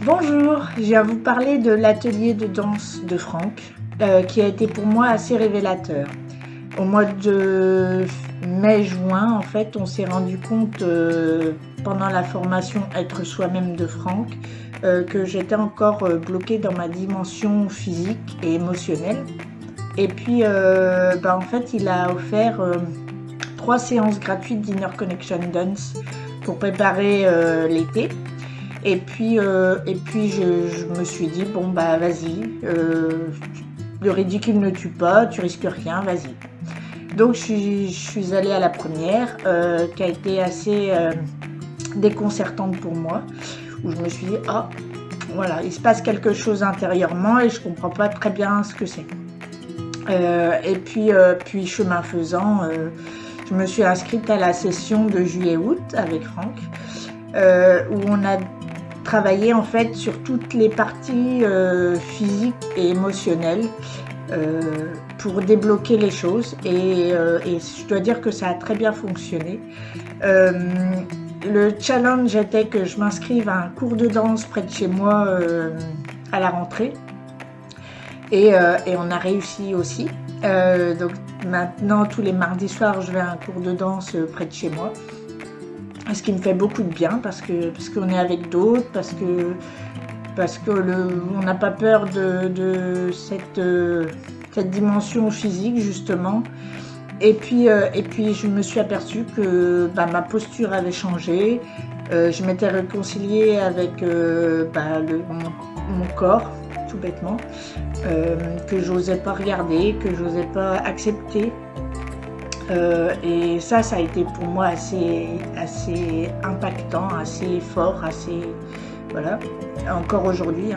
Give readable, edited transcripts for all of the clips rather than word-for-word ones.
Bonjour, je viens vous parler de l'atelier de danse de Franck, qui a été pour moi assez révélateur. Au mois de mai-juin, en fait, on s'est rendu compte pendant la formation Être soi-même de Franck que j'étais encore bloquée dans ma dimension physique et émotionnelle. Et puis, en fait, il a offert 3 séances gratuites d'Inner Connection Dance pour préparer l'été. Et puis je me suis dit, bon bah vas-y, le ridicule ne tue pas, tu risques rien, vas-y. Donc je suis allée à la première, qui a été assez déconcertante pour moi, où je me suis dit, ah, voilà, il se passe quelque chose intérieurement et je comprends pas très bien ce que c'est. Puis chemin faisant, je me suis inscrite à la session de juillet-août avec Franck, où on a travaillé en fait sur toutes les parties physiques et émotionnelles pour débloquer les choses et je dois dire que ça a très bien fonctionné. Le challenge était que je m'inscrive à un cours de danse près de chez moi à la rentrée et on a réussi aussi. Donc maintenant tous les mardis soirs je vais à un cours de danse près de chez moi. Ce qui me fait beaucoup de bien parce qu'on est avec d'autres, parce que on n'a pas peur de cette dimension physique justement. Et puis je me suis aperçue que ma posture avait changé. Je m'étais réconciliée avec mon corps tout bêtement, que j'osais pas regarder, que j'osais pas accepter. Et ça a été pour moi assez impactant, assez fort, assez voilà, encore aujourd'hui.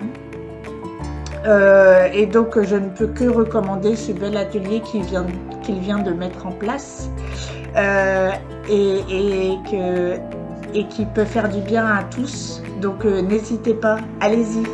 Et donc je ne peux que recommander ce bel atelier qu'il vient de mettre en place et qui peut faire du bien à tous. Donc n'hésitez pas, allez-y.